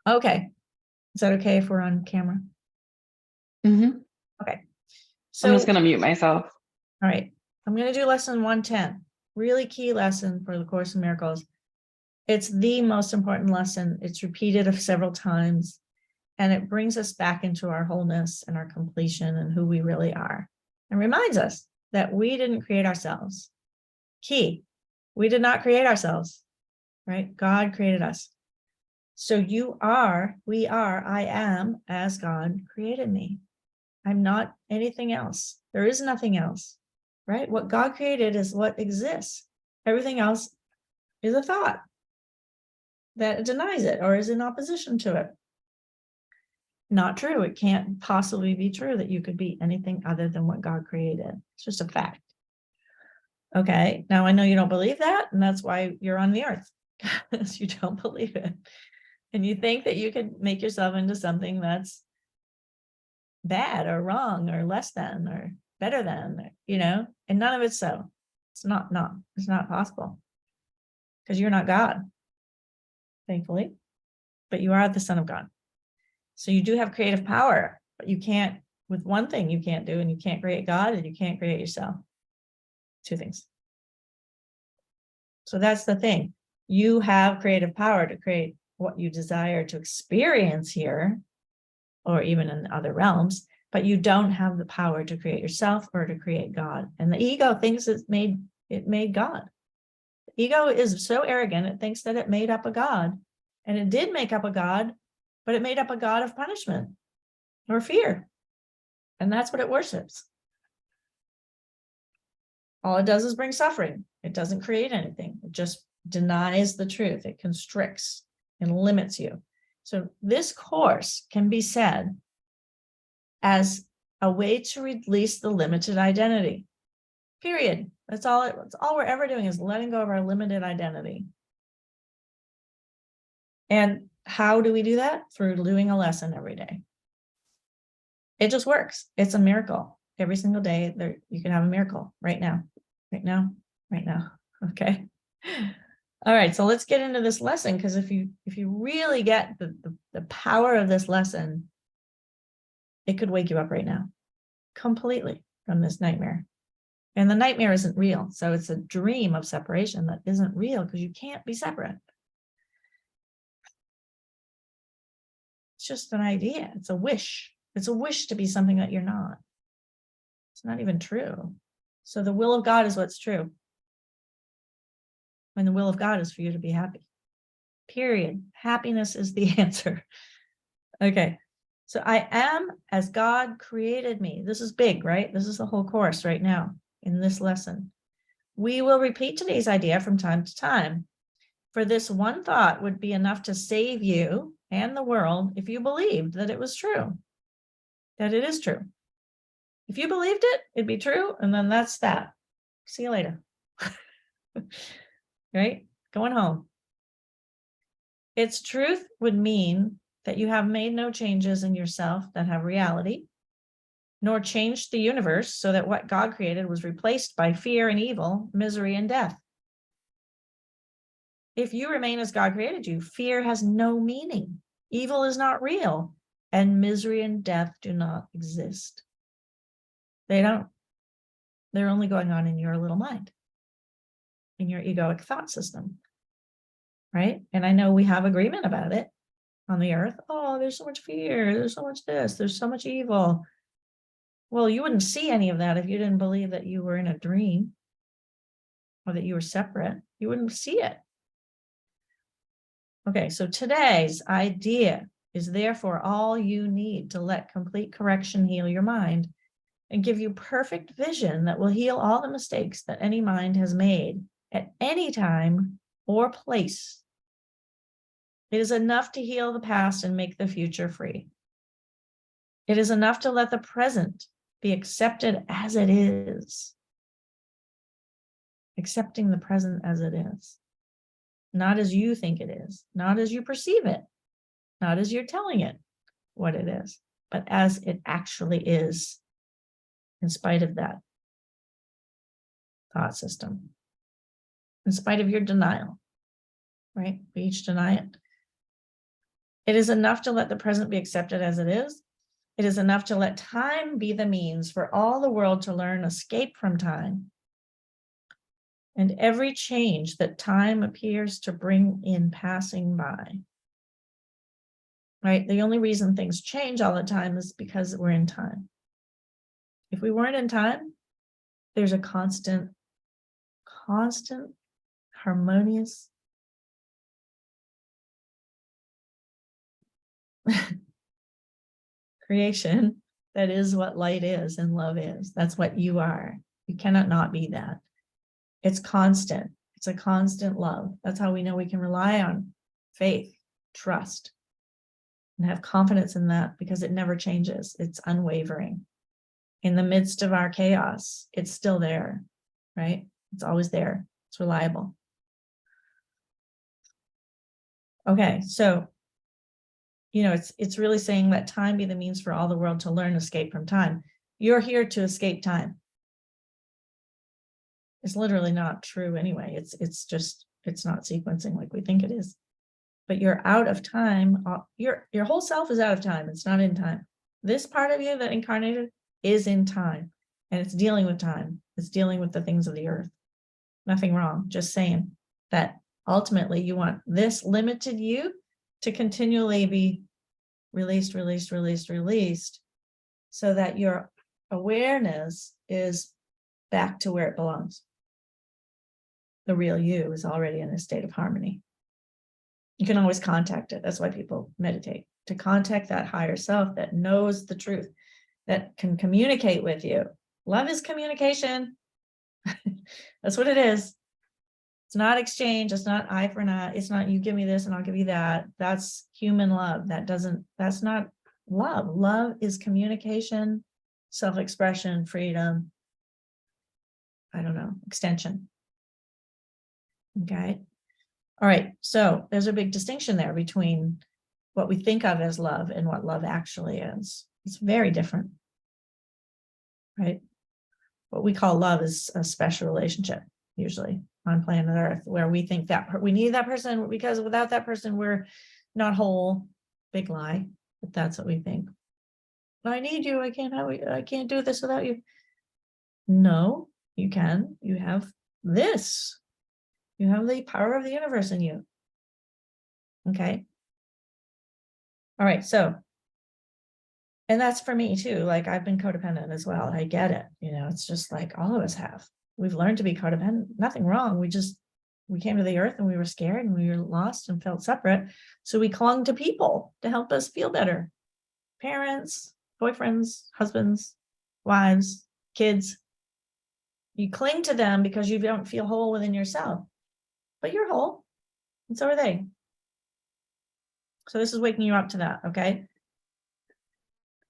Okay. Is that okay if we're on camera? Mm-hmm. Okay. I'm So, just going to mute myself. all right. I'm going to do lesson 110. Really key lesson for the Course in Miracles. It's the most important lesson. It's repeated several times, and it brings us back into our wholeness and our completion and who we really are. And reminds us that we didn't create ourselves. Key. We did not create ourselves, right? God created us. So you are, we are, I am as God created me. I'm not anything else. There is nothing else, right? What God created is what exists. Everything else is a thought that denies it or is in opposition to it. Not true. It can't possibly be true that you could be anything other than what God created. It's just a fact. Okay, now I know you don't believe that, and that's why you're on the earth, because you don't believe it. And you think that you could make yourself into something that's bad or wrong or less than or better than, and none of it's so. It's not possible, because you're not God, thankfully, but you are the Son of God. So you do have creative power, but you can't, with one thing you can't do, and you can't create God and you can't create yourself. Two things. So that's the thing. You have creative power to create what you desire to experience here, or even in other realms, but you don't have the power to create yourself or to create God. And the ego thinks it made God. The ego is so arrogant, it thinks that it made up a God. And it did make up a God, but it made up a God of punishment or fear. And that's what it worships. All it does is bring suffering. It doesn't create anything. It just denies the truth. It constricts and limits you. So this course can be said as a way to release the limited identity. Period. That's all we're ever doing, is letting go of our limited identity. And how do we do that? Through doing a lesson every day. It just works. It's a miracle. Every single day there you can have a miracle right now. Right now. Right now. Okay. All right, so let's get into this lesson, because if you really get the power of this lesson, it could wake you up right now completely from this nightmare. And the nightmare isn't real. So it's a dream of separation that isn't real, because you can't be separate. It's just an idea. It's a wish. It's a wish to be something that you're not. It's not even true. So the will of God is what's true. And the will of God is for you to be happy. Period. Happiness is the answer. Okay. So I am as God created me. This is big, right? This is the whole course right now in this lesson. We will repeat today's idea from time to time. For this one thought would be enough to save you and the world if you believed that it was true, that it is true. If you believed it, it'd be true, and then that's that. See you later. Right? Going home. Its truth would mean that you have made no changes in yourself that have reality, nor changed the universe so that what God created was replaced by fear and evil, misery and death. If you remain as God created you, fear has no meaning. Evil is not real, and misery and death do not exist. They don't. They're only going on in your little mind, in your egoic thought system, right? And I know we have agreement about it on the earth. Oh, there's so much fear. There's so much this. There's so much evil. Well, you wouldn't see any of that if you didn't believe that you were in a dream or that you were separate. You wouldn't see it. Okay, so today's idea is therefore all you need to let complete correction heal your mind and give you perfect vision that will heal all the mistakes that any mind has made at any time or place. It is enough to heal the past and make the future free. It is enough to let the present be accepted as it is. Accepting the present as it is. Not as you think it is, not as you perceive it, not as you're telling it what it is, but as it actually is, in spite of that thought system, in spite of your denial, right? We each deny it. It is enough to let the present be accepted as it is. It is enough to let time be the means for all the world to learn escape from time. And every change that time appears to bring in passing by. Right? The only reason things change all the time is because we're in time. If we weren't in time, there's a constant, harmonious creation that is what light is and love is. That's what you are. You cannot not be that. It's constant. It's a constant love. That's how we know we can rely on faith, trust, and have confidence in that, because it never changes. It's unwavering. In the midst of our chaos, it's still there, right? It's always there. It's reliable. Okay, so, it's really saying let time be the means for all the world to learn escape from time. You're here to escape time. It's literally not true anyway. It's not sequencing like we think it is. But you're out of time. Your whole self is out of time. It's not in time. This part of you that incarnated is in time, and it's dealing with time. It's dealing with the things of the earth. Nothing wrong. Just saying that ultimately you want this limited you to continually be released, so that your awareness is back to where it belongs. The real you is already in a state of harmony. You can always contact it. That's why people meditate, to contact that higher self that knows the truth, that can communicate with you. Love is communication. That's what it is. It's not exchange. It's not eye for an eye. It's not you give me this and I'll give you that. That's human love. That's not love. Love is communication, self-expression, freedom. I don't know, extension. Okay. All right. So there's a big distinction there between what we think of as love and what love actually is. It's very different. Right? What we call love is a special relationship, usually on planet Earth, where we think that we need that person because without that person, we're not whole. Big lie, but that's what we think. I need you. I can't do this without you. No, you can. You have this. You have the power of the universe in you. Okay. All right. So, and that's for me too. Like I've been codependent as well. I get it. It's just like all of us have. We've learned to be codependent. Nothing wrong. We came to the earth and we were scared and we were lost and felt separate. So we clung to people to help us feel better. Parents, boyfriends, husbands, wives, kids. You cling to them because you don't feel whole within yourself. But you're whole, and so are they. So this is waking you up to that, okay?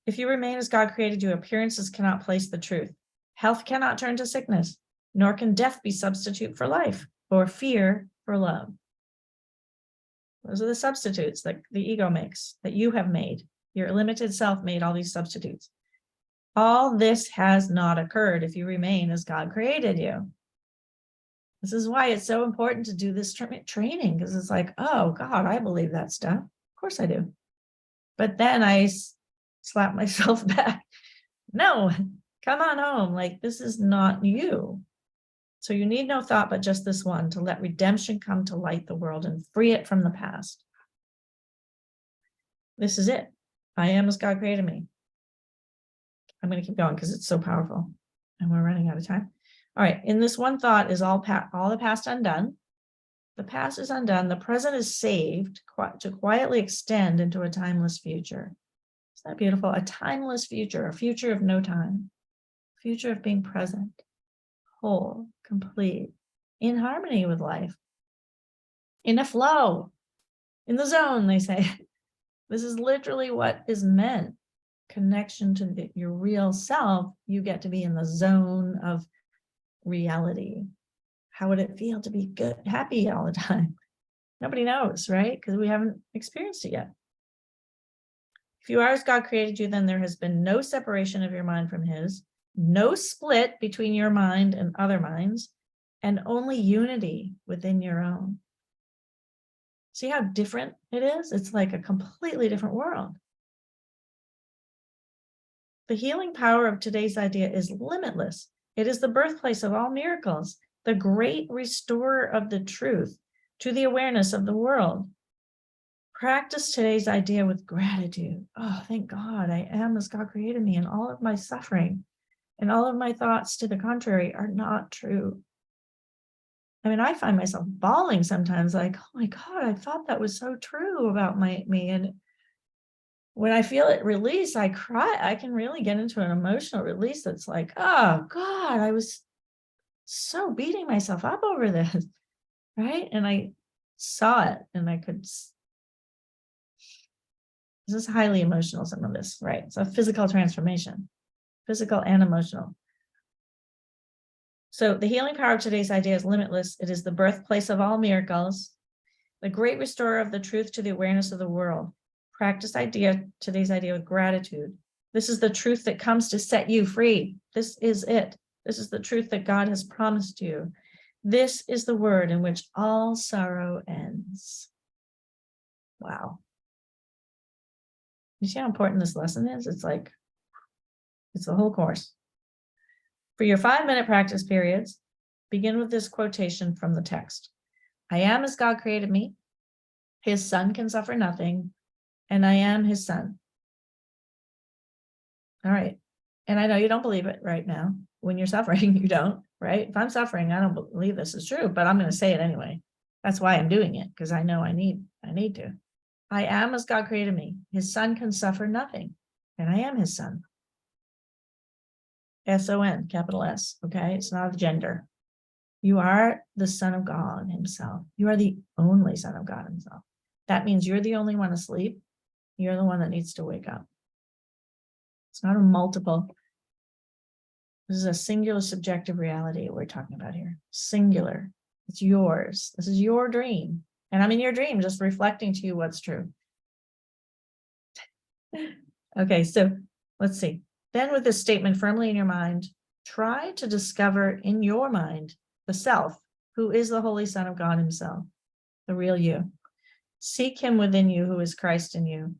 If you remain as God created you, appearances cannot place the truth. Health cannot turn to sickness, nor can death be substitute for life, or fear for love. Those are the substitutes that the ego makes, that you have made. Your limited self made all these substitutes. All this has not occurred if you remain as God created you. This is why it's so important to do this training, because it's like, oh God, I believe that stuff. Of course I do. But then I slap myself back. No, come on home. Like, this is not you. So you need no thought but just this one, to let redemption come to light the world and free it from the past. This is it. I am as God created me. I'm going to keep going because it's so powerful and we're running out of time. All right. In this one thought is all the past undone. The past is undone. The present is saved to quietly extend into a timeless future. Isn't that beautiful? A timeless future, a future of no time, a future of being present, whole, complete, in harmony with life, in a flow, in the zone, they say. This is literally what is meant. Connection to your real self. You get to be in the zone of reality. How would it feel to be good, happy all the time? Nobody knows, right? Because we haven't experienced it yet. If you are as God created you, then there has been no separation of your mind from his, no split between your mind and other minds, and only unity within your own. See how different it is? It's like a completely different world. The healing power of today's idea is limitless. It is the birthplace of all miracles, the great restorer of the truth to the awareness of the world. Practice today's idea with gratitude. Oh, thank God, I am as God created me, and all of my suffering and all of my thoughts to the contrary are not true. I mean, I find myself bawling sometimes, like, oh my God, I thought that was so true about me. And when I feel it release, I cry. I can really get into an emotional release that's like, oh God, I was so beating myself up over this, right? And I saw it, and I could. This is highly emotional, some of this, right? So physical transformation, physical and emotional. So the healing power of today's idea is limitless. It is the birthplace of all miracles, the great restorer of the truth to the awareness of the world. Practice today's idea with gratitude. This is the truth that comes to set you free. This is it. This is the truth that God has promised you. This is the word in which all sorrow ends. Wow. You see how important this lesson is? It's like, it's the whole course. For your 5-minute practice periods, begin with this quotation from the text. I am as God created me. His son can suffer nothing, and I am his son. All right. And I know you don't believe it right now. When you're suffering, you don't, right? If I'm suffering, I don't believe this is true, but I'm going to say it anyway. That's why I'm doing it, because I know I need to. I am as God created me. His son can suffer nothing, and I am his son. S-O-N, capital S, okay? It's not a gender. You are the Son of God himself. You are the only Son of God himself. That means you're the only one asleep. You're the one that needs to wake up. It's not a multiple. This is a singular subjective reality we're talking about here. Singular. It's yours. This is your dream. And I'm in your dream, just reflecting to you what's true. Okay, so let's see. Then with this statement firmly in your mind, try to discover in your mind the self, who is the Holy Son of God himself, the real you. Seek him within you, who is Christ in you,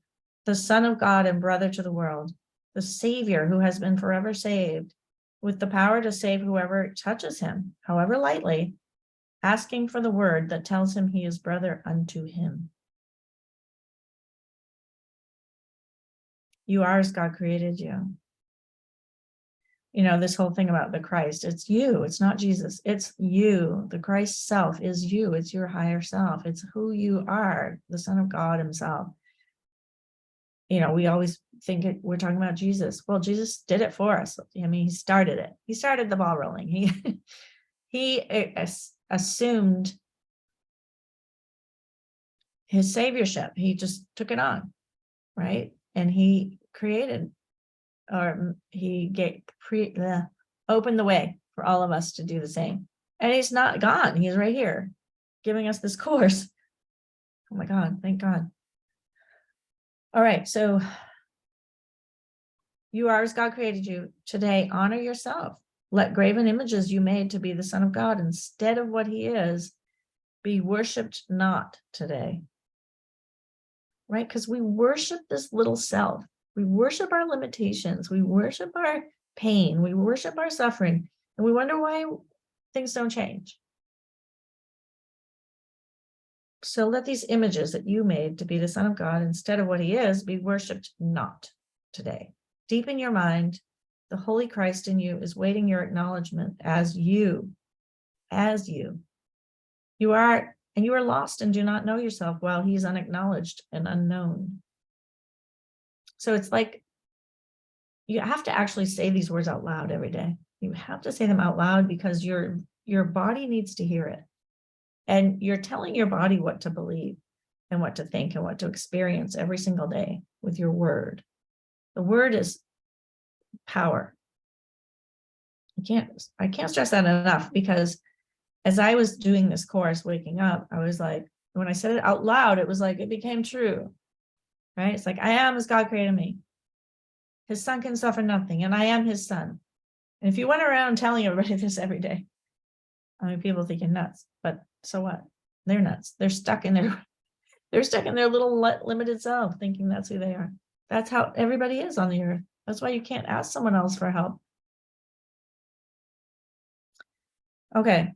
the Son of God and brother to the world, the Savior who has been forever saved, with the power to save whoever touches him, however lightly, asking for the word that tells him he is brother unto him. You are as God created you. You know, this whole thing about the Christ, it's you, it's not Jesus, it's you. The Christ self is you, it's your higher self, it's who you are, the Son of God himself. You know, we always think we're talking about Jesus. Well, Jesus did it for us. I mean, he started it. He started the ball rolling. He assumed his saviorship. He just took it on, right? And he created, or he opened the way for all of us to do the same. And he's not gone. He's right here giving us this course. Oh my God, thank God. All right, so you are as God created you. Today, honor yourself. Let graven images you made to be the Son of God instead of what he is be worshipped not today. Right? Because we worship this little self. We worship our limitations. We worship our pain. We worship our suffering. And we wonder why things don't change. So let these images that you made to be the Son of God instead of what he is be worshipped not today. Deep in your mind, the Holy Christ in you is waiting your acknowledgement as you. You are, and you are lost and do not know yourself while he's unacknowledged and unknown. So it's like you have to actually say these words out loud every day. You have to say them out loud because your body needs to hear it. And you're telling your body what to believe and what to think and what to experience every single day with your word. The word is power. I can't stress that enough, because as I was doing this course, waking up, I was like, when I said it out loud, it was like, it became true, right? It's like, I am as God created me. His son can suffer nothing, and I am his son. And if you went around telling everybody this every day, I mean, people think you're nuts, but so what? They're nuts. They're stuck in their They're stuck in their little limited self, thinking that's who they are. That's how everybody is on the earth. That's why you can't ask someone else for help. Okay.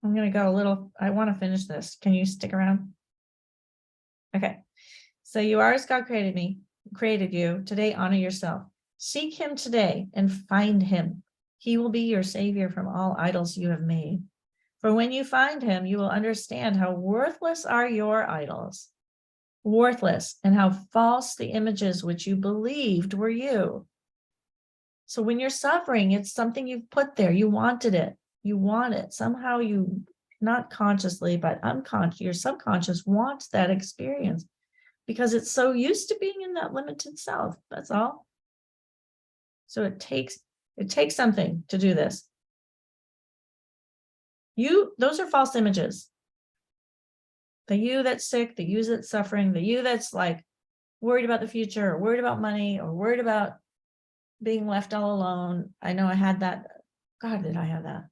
I'm going to go a little, I want to finish this. Can you stick around? Okay. So you are as God created you. Today, honor yourself. Seek him today and find him. He will be your savior from all idols you have made. For when you find him, you will understand how worthless are your idols. Worthless, and how false the images which you believed were you. So when you're suffering, it's something you've put there. You wanted it. You want it. Somehow you, not consciously, but unconscious, your subconscious wants that experience because it's so used to being in that limited self. That's all. So it takes something to do this. Those are false images. The you that's sick, the you that's suffering, the you that's like worried about the future or worried about money or worried about being left all alone. I know I had that. God, did I have that?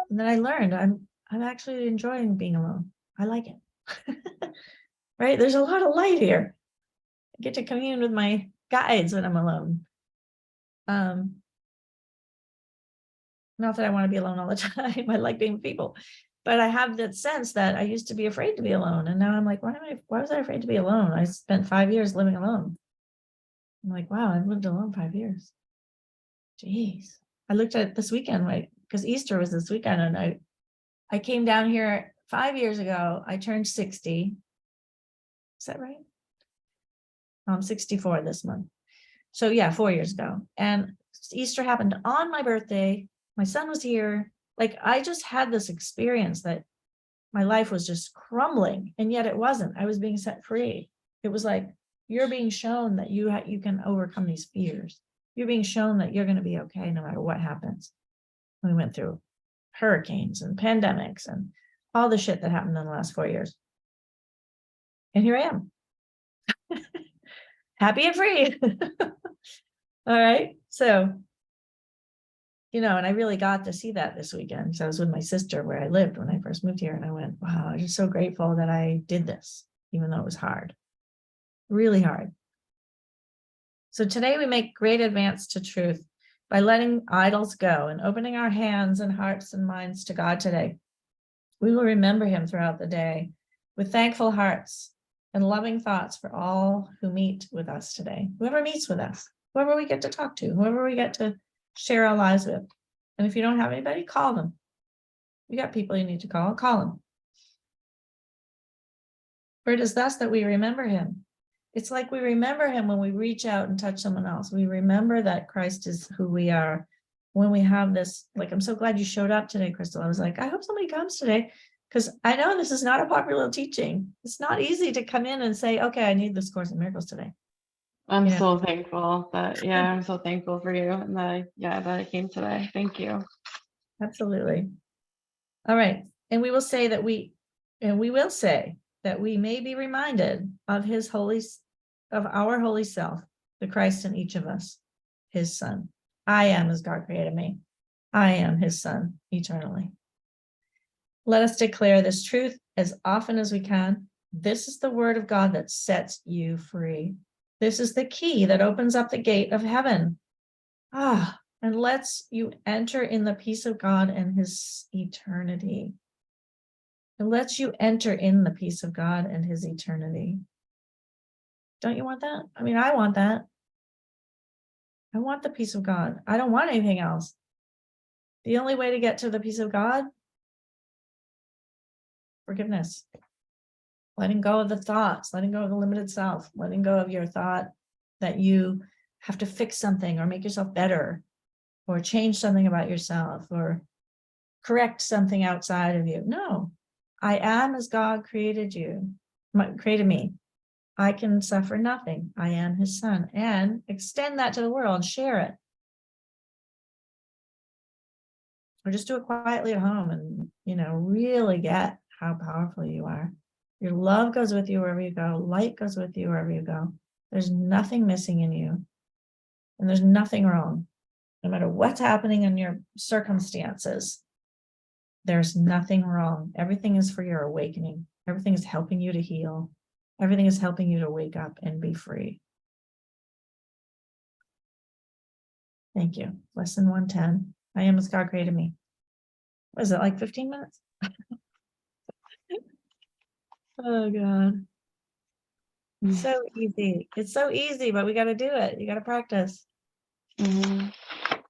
And then I learned I'm actually enjoying being alone. I like it. Right? There's a lot of light here. I get to commune with my guides when I'm alone. Not that I want to be alone all the time. I like being with people. But I have that sense that I used to be afraid to be alone. And now I'm like, why was I afraid to be alone? I spent 5 years living alone. I'm like, wow, I've lived alone 5 years. Jeez. I looked at this weekend, right? Because Easter was this weekend, and I came down here 5 years ago. I turned 60. Is that right? I'm 64 this month. So yeah, 4 years ago. And Easter happened on my birthday. My son was here. Like I just had this experience that my life was just crumbling, and yet it wasn't. I was being set free. It was like you're being shown that you can overcome these fears. You're being shown that you're going to be okay no matter what happens. We went through hurricanes and pandemics and all the shit that happened in the last 4 years. And here I am. Happy and free. All right. So, and I really got to see that this weekend. So I was with my sister where I lived when I first moved here. And I went, wow, I'm just so grateful that I did this, even though it was hard, really hard. So today we make great advance to truth by letting idols go and opening our hands and hearts and minds to God today. We will remember him throughout the day with thankful hearts and loving thoughts for all who meet with us today. Whoever meets with us, whoever we get to talk to, whoever we get to share our lives with. And if you don't have anybody, call them. You got people you need to call them. For it is thus that we remember him. It's like we remember him when we reach out and touch someone else. We remember that Christ is who we are when we have this, like, I'm so glad you showed up today, Crystal. I was like, I hope somebody comes today because I know this is not a popular teaching. It's not easy to come in and say, okay, I need this Course in Miracles today. I'm so thankful I'm so thankful for you and that I came today. Thank you. Absolutely. All right. And we will say that we may be reminded of our holy self, the Christ in each of us, his son. I am as God created me. I am his son eternally. Let us declare this truth as often as we can. This is the word of God that sets you free. This is the key that opens up the gate of heaven. And lets you enter in the peace of God and his eternity. It lets you enter in the peace of God and his eternity. Don't you want that? I mean, I want that. I want the peace of God. I don't want anything else. The only way to get to the peace of God, forgiveness. Letting go of the thoughts, letting go of the limited self, letting go of your thought that you have to fix something or make yourself better or change something about yourself or correct something outside of you. No, I am as God created me. I can suffer nothing. I am his son, and extend that to the world and share it. Or just do it quietly at home and, really get how powerful you are. Your love goes with you wherever you go. Light goes with you wherever you go. There's nothing missing in you. And there's nothing wrong. No matter what's happening in your circumstances, there's nothing wrong. Everything is for your awakening. Everything is helping you to heal. Everything is helping you to wake up and be free. Thank you. Lesson 110. I am as God created me. Was it like 15 minutes? Oh God. So easy. It's so easy, but we got to do it. You got to practice. Mhm.